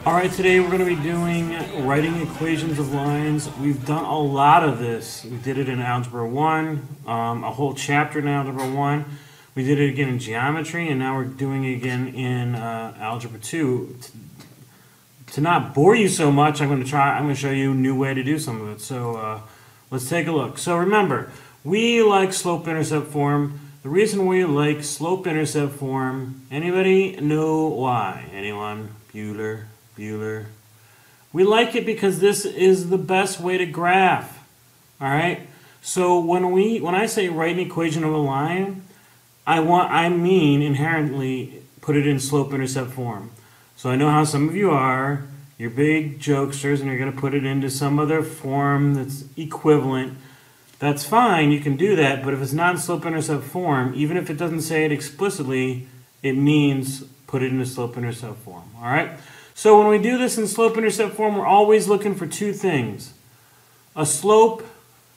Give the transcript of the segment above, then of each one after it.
Alright, today we're going to be doing writing equations of lines. We've done a lot of this. We did it in Algebra 1, a whole chapter in Algebra 1. We did it again in Geometry, and now we're doing it again in Algebra 2. To not bore you so much, I'm going to show you a new way to do some of it. So let's take a look. So remember, we like slope-intercept form. The reason we like slope-intercept form, anybody know why? Anyone? Bueller? We like it because this is the best way to graph. Alright? So when I say write an equation of a line, I mean inherently put it in slope-intercept form. So I know how some of you are. You're big jokesters and you're going to put it into some other form that's equivalent. That's fine, you can do that, but if it's not in slope-intercept form, even if it doesn't say it explicitly, it means put it in a slope-intercept form. Alright? So when we do this in slope-intercept form, we're always looking for two things. A slope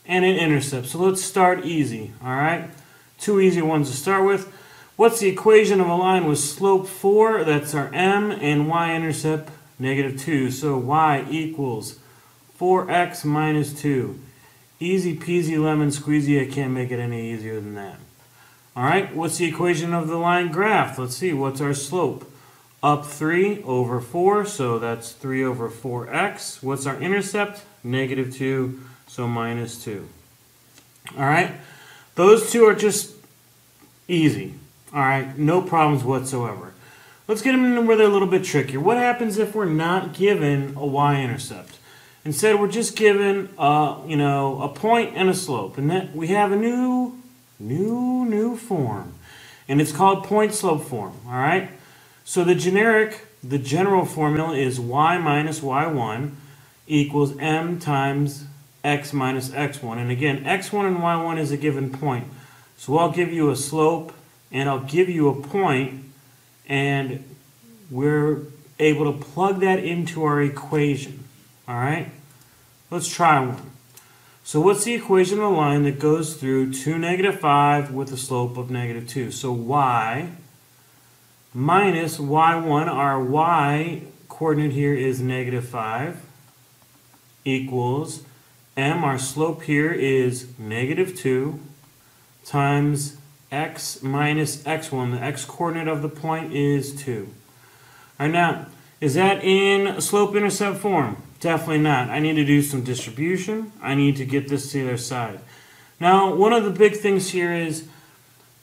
and an intercept. So let's start easy. Alright? Two easy ones to start with. What's the equation of a line with slope 4? That's our m, and y-intercept -2. So y equals 4x minus 2. Easy peasy lemon squeezy. I can't make it any easier than that. Alright, what's the equation of the line graph? Let's see, what's our slope? Up 3 over 4, so that's 3 over 4x. What's our intercept? -2, so minus 2. Alright, those two are just easy. Alright, no problems whatsoever. Let's get them where they're a little bit trickier. What happens if we're not given a y-intercept? Instead, we're just given a point and a slope, and then we have a new form, and it's called point-slope form. All right. So the general formula is y minus y1 equals m times x minus x1, and again, x1 and y1 is a given point. So I'll give you a slope, and I'll give you a point, and we're able to plug that into our equation. Alright, let's try one. So what's the equation of a line that goes through 2, -5 with a slope of -2? So y minus y1, our y coordinate here is -5, equals m, our slope here is -2, times x minus x1. The x coordinate of the point is 2. Alright, now, is that in slope-intercept form? Definitely not. I need to do some distribution. I need to get this to the other side. Now, one of the big things here is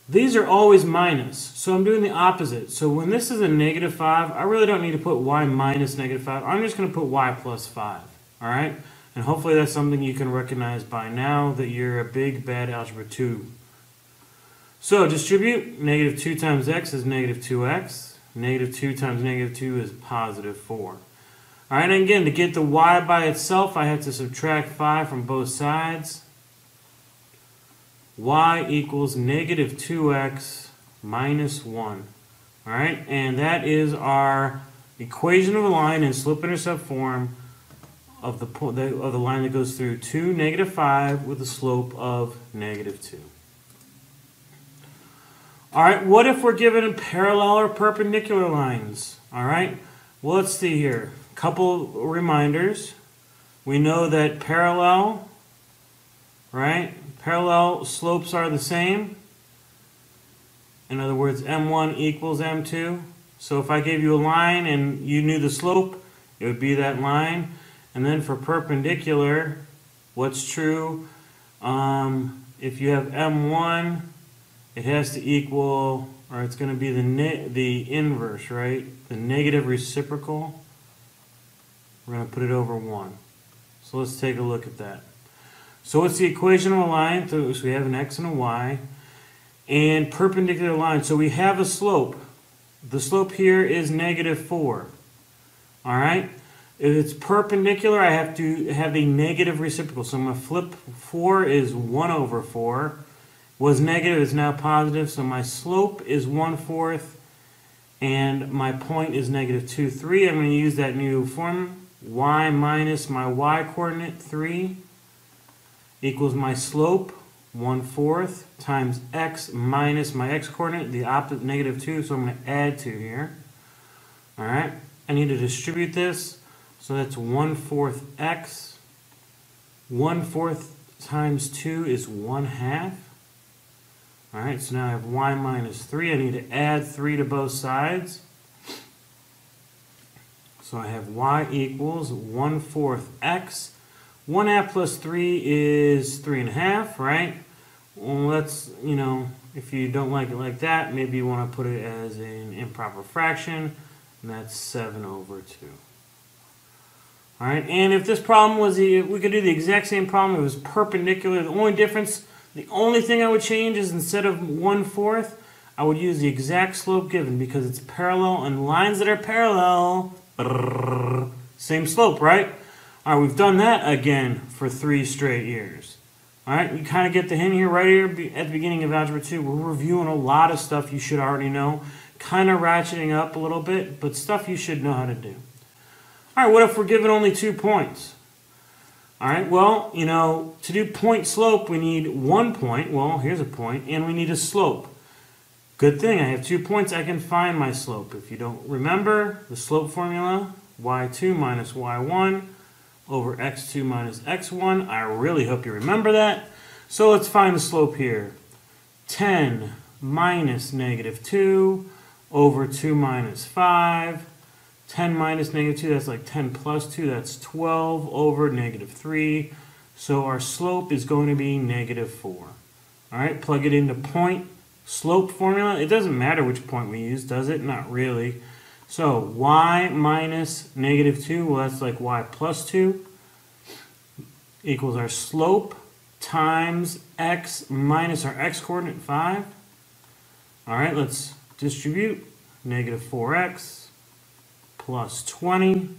these are always minus. So I'm doing the opposite. So when this is a -5, I really don't need to put y minus -5. I'm just going to put y plus 5. All right? And hopefully that's something you can recognize by now that you're a big, bad Algebra 2. So distribute. -2 times x is -2x. -2 times -2 is +4. Alright, and again, to get the y by itself, I have to subtract 5 from both sides. Y equals -2x minus 1. Alright, and that is our equation of a line in slope-intercept form of the line that goes through 2, -5 with a slope of -2. Alright, what if we're given parallel or perpendicular lines? Alright, well, let's see here. Couple reminders. We know that parallel slopes are the same. In other words, m1 equals m2. So if I gave you a line and you knew the slope, it would be that line. And then for perpendicular, what's true? If you have m1, it has to equal, or it's going to be the inverse, right? The negative reciprocal. We're going to put it over 1. So let's take a look at that. So what's the equation of a line? So we have an x and a y. And perpendicular line. So we have a slope. The slope here is -4. Alright? If it's perpendicular, I have to have the negative reciprocal. So I'm going to flip 4 is 1 over 4. Was negative, is now positive. So my slope is 1/4. And my point is -2, 3. I'm going to use that new formula. Y minus my y coordinate 3 equals my slope 1/4 times x minus my x coordinate, the opposite, -2, so I'm going to add 2 here. Alright, I need to distribute this. So that's 1/4 x. 1/4 times 2 is 1/2. All right, so now I have y minus 3. I need to add 3 to both sides. So I have y equals 1/4 x. 1/2 plus 3 is 3.5, right? Well, let's, if you don't like it like that, maybe you want to put it as an improper fraction, and that's 7/2. All right, and if this problem was, we could do the exact same problem. It was perpendicular. The only thing I would change is instead of 1/4, I would use the exact slope given because it's parallel, and lines that are parallel, same slope, right? All right, we've done that again for 3 straight years. All right, you kind of get the hint here, right here at the beginning of Algebra 2. We're reviewing a lot of stuff you should already know, kind of ratcheting up a little bit, but stuff you should know how to do. All right, what if we're given only 2 points? All right, well, to do point slope, we need 1 point. Well, here's a point, and we need a slope. Good thing, I have 2 points, I can find my slope. If you don't remember the slope formula, y2 minus y1 over x2 minus x1. I really hope you remember that. So let's find the slope here. 10 minus -2 over 2 minus 5. 10 minus -2, that's like 10 plus 2, that's 12 over -3. So our slope is going to be -4. All right, plug it into point slope formula. It doesn't matter which point we use, does it? Not really. So y minus -2, well, that's like y plus 2, equals our slope times x minus our x coordinate, 5. All right, let's distribute. -4x plus 20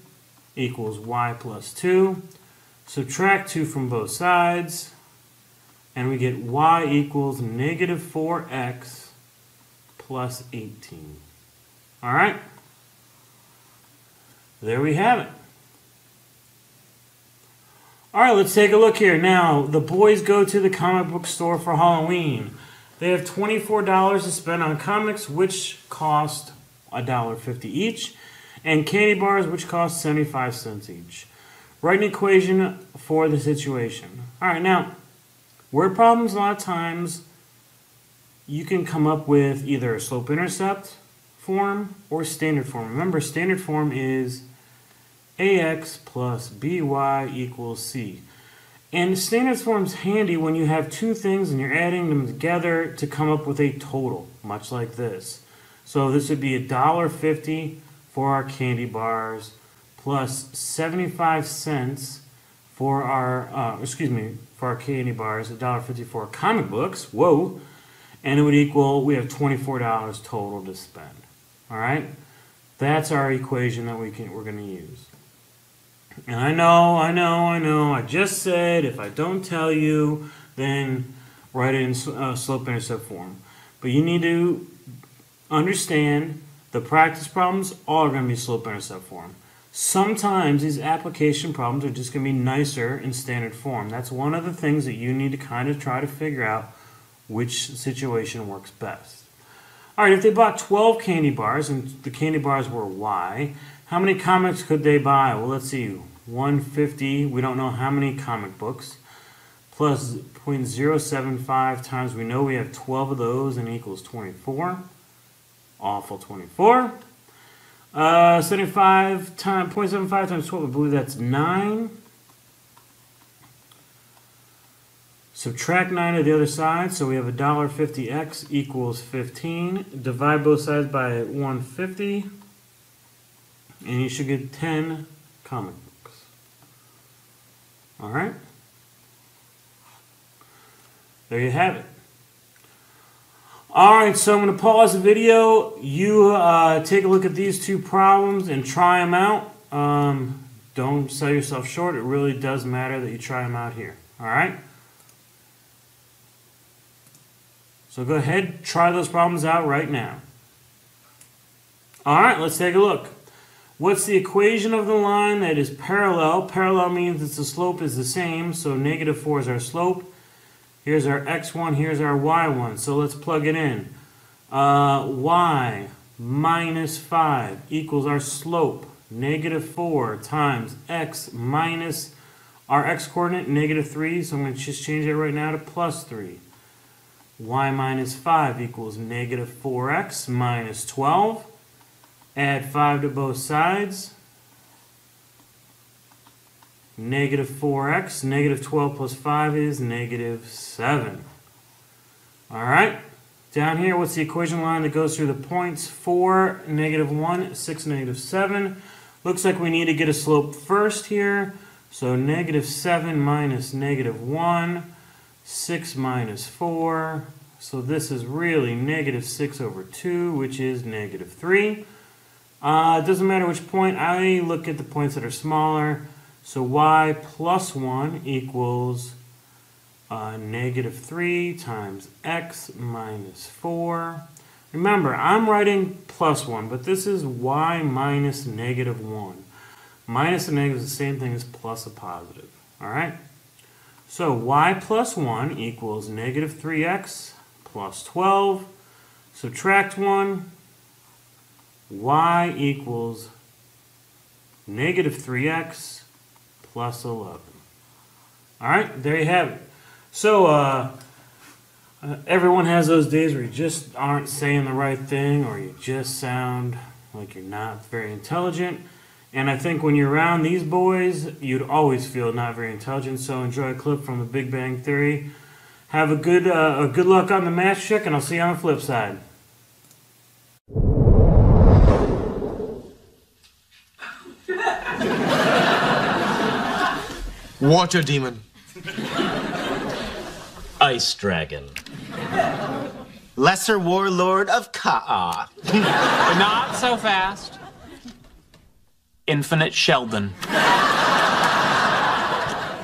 equals y plus 2. Subtract 2 from both sides, and we get y equals -4x plus 18. All right? There we have it. All right, let's take a look here. Now, the boys go to the comic book store for Halloween. They have $24 to spend on comics, which cost $1.50 each, and candy bars, which cost 75 cents each. Write an equation for the situation. All right, now, word problems, a lot of times, you can come up with either a slope-intercept form or standard form. Remember, standard form is ax plus by equals c. And standard form's handy when you have 2 things and you're adding them together to come up with a total, much like this. So this would be $1.50 for our candy bars plus 75 cents for our, for our candy bars, $1.50 for our comic books, whoa, and it would equal, we have $24 total to spend. All right, that's our equation that we're going to use. And I know, I just said if I don't tell you, then write it in slope-intercept form. But you need to understand the practice problems all are going to be slope-intercept form. Sometimes these application problems are just going to be nicer in standard form. That's one of the things that you need to kind of try to figure out which situation works best. All right, if they bought 12 candy bars and the candy bars were Y, how many comics could they buy? Well, let's see, 150, we don't know how many comic books, plus 0.075 times, we know we have 12 of those and equals 24. Awful 24. 75 times 0.75 times 12, I believe that's 9. Subtract 9 to the other side, so we have $1.50x equals 15. Divide both sides by 150, and you should get 10 comic books. All right? There you have it. All right, so I'm going to pause the video. You take a look at these 2 problems and try them out. Don't sell yourself short. It really does matter that you try them out here. All right? So go ahead, try those problems out right now. All right, let's take a look. What's the equation of the line that is parallel? Parallel means that the slope is the same, so -4 is our slope. Here's our x1, here's our y1. So let's plug it in. Y minus 5 equals our slope negative 4 times x minus our x coordinate, negative 3, so I'm going to just change it right now to plus 3. Y minus 5 equals negative 4x minus 12. Add 5 to both sides. Negative 4x, negative 12 plus 5 is negative 7. Alright, down here, what's the equation line that goes through the points? 4, negative 1, 6, negative 7. Looks like we need to get a slope first here. So negative 7 minus negative 1, 6 minus 4. So this is really negative 6 over 2, which is negative 3. It doesn't matter which point. I look at the points that are smaller. So y plus 1 equals negative 3 times x minus 4. Remember, I'm writing plus 1, but this is y minus negative 1. Minus a negative is the same thing as plus a positive. All right? So y plus 1 equals negative 3x plus 12. Subtract 1. Y equals negative 3x plus 11. All right, there you have it. So everyone has those days where you just aren't saying the right thing, or you just sound like you're not very intelligent. And I think when you're around these boys, you'd always feel not very intelligent. So enjoy a clip from The Big Bang Theory. Have a good luck on the math check, and I'll see you on the flip side. Water demon. Ice dragon. Lesser warlord of Ka'a. Not so fast. Infinite Sheldon.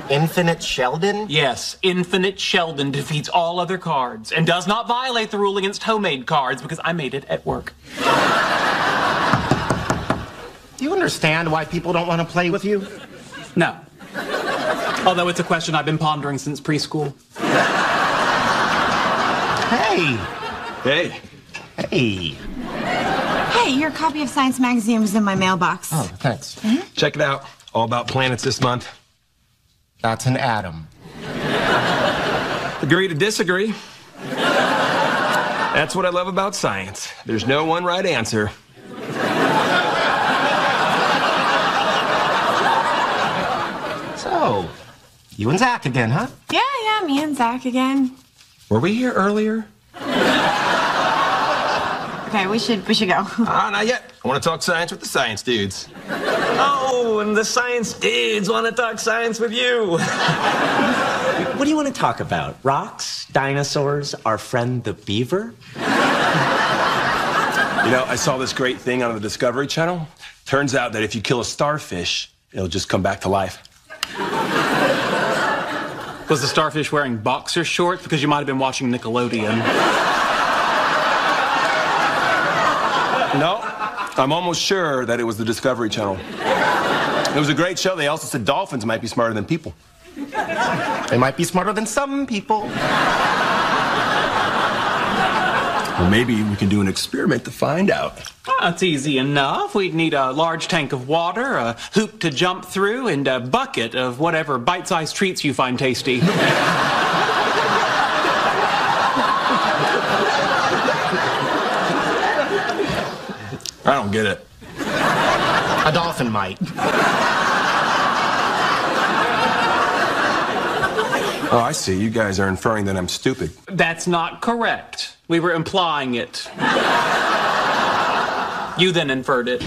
Infinite Sheldon? Yes, Infinite Sheldon defeats all other cards and does not violate the rule against homemade cards because I made it at work. Do you understand why people don't want to play with you? No. Although it's a question I've been pondering since preschool. Hey. Hey. Hey. Hey, your copy of Science Magazine was in my mailbox. Oh, thanks. Check it out. All about planets this month. That's an atom. Agree to disagree. That's what I love about science. There's no one right answer. So, you and Zach again, huh? Yeah, me and Zach again. Were we here earlier? Okay, we should go. Not yet. I want to talk science with the science dudes. Oh, and the science dudes want to talk science with you. What do you want to talk about? Rocks? Dinosaurs? Our friend the beaver? You know, I saw this great thing on the Discovery Channel. Turns out that if you kill a starfish, it'll just come back to life. Was the starfish wearing boxer shorts? Because you might have been watching Nickelodeon. No, I'm almost sure that it was the Discovery Channel. It was a great show. They also said dolphins might be smarter than people. They might be smarter than some people. Well, maybe we can do an experiment to find out. That's easy enough. We'd need a large tank of water, a hoop to jump through, and a bucket of whatever bite-sized treats you find tasty. I don't get it. A dolphin might. Oh, I see. You guys are inferring that I'm stupid. That's not correct. We were implying it. You then inferred it.